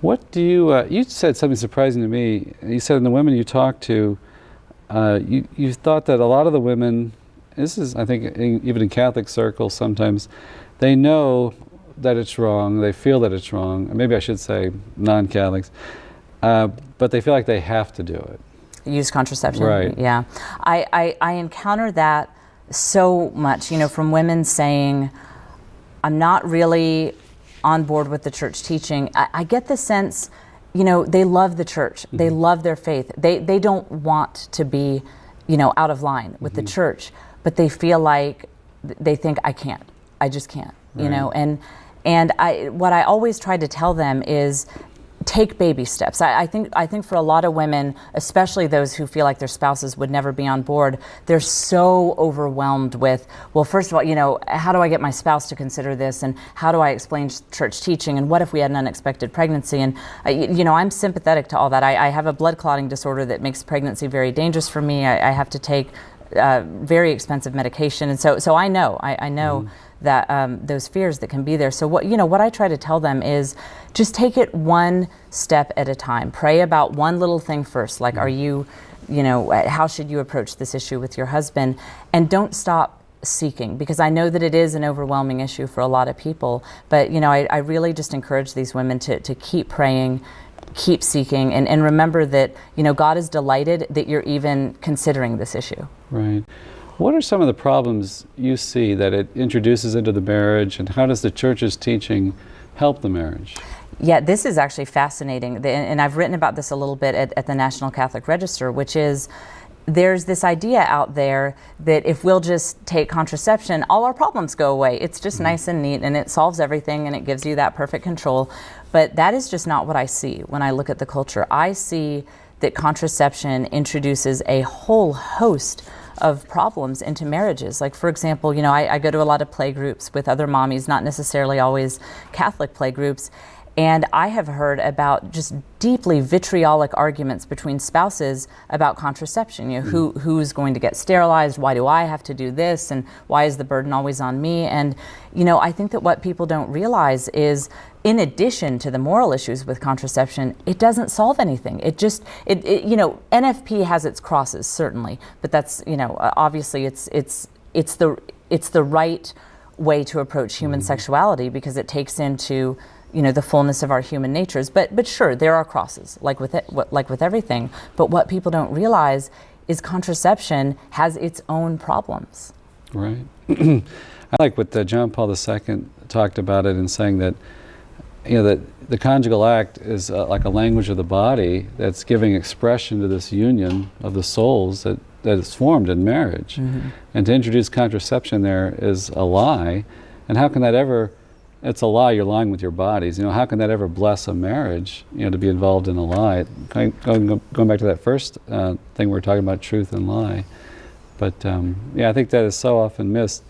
What do you said something surprising to me. You said in the women you talked to, you thought that a lot of the women, this is, I think, even in Catholic circles sometimes, they know that it's wrong, they feel that it's wrong, or maybe I should say non-Catholics, but they feel like they have to do it. Use contraception? Right. Yeah. I encounter that so much, from women saying, I'm not really on board with the church teaching. I get the sense, they love the church. Mm-hmm. They love their faith. They don't want to be, out of line with mm-hmm. the church, but they feel like they think I just can't, right. And what I always try to tell them is take baby steps. I think for a lot of women, especially those who feel like their spouses would never be on board, they're so overwhelmed with, well, first of all, how do I get my spouse to consider this? And how do I explain church teaching? And what if we had an unexpected pregnancy? And, I'm sympathetic to all that. I have a blood clotting disorder that makes pregnancy very dangerous for me. I have to take very expensive medication. And so I know mm-hmm. that those fears that can be there. So what I try to tell them is just take it one step at a time. Pray about one little thing first. Like, are you, how should you approach this issue with your husband? And don't stop seeking, because I know that it is an overwhelming issue for a lot of people. But, I really just encourage these women to keep praying, keep seeking, and remember that, God is delighted that you're even considering this issue. Right. What are some of the problems you see that it introduces into the marriage, and how does the church's teaching help the marriage? Yeah, this is actually fascinating, and I've written about this a little bit at the National Catholic Register, which is there's this idea out there that if we'll just take contraception, all our problems go away. It's just mm-hmm. nice and neat, and it solves everything, and it gives you that perfect control. But that is just not what I see when I look at the culture. I see that contraception introduces a whole host of problems into marriages. Like, for example, I go to a lot of play groups with other mommies, not necessarily always Catholic play groups, and I have heard about just deeply vitriolic arguments between spouses about contraception. Who's going to get sterilized? Why do I have to do this? And why is the burden always on me? And, I think that what people don't realize is, in addition to the moral issues with contraception, it doesn't solve anything. NFP has its crosses, certainly, but that's, obviously it's the right way to approach human mm-hmm. sexuality, because it takes into the fullness of our human natures. But sure, there are crosses, like with everything. But what people don't realize is contraception has its own problems. Right. I like what John Paul II talked about it in saying that, that the conjugal act is like a language of the body that's giving expression to this union of the souls that is formed in marriage. Mm-hmm. And to introduce contraception there is a lie. And how can that ever, it's a lie, you're lying with your bodies. how can that ever bless a marriage, to be involved in a lie? Going back to that first thing we were talking about, truth and lie. But I think that is so often missed.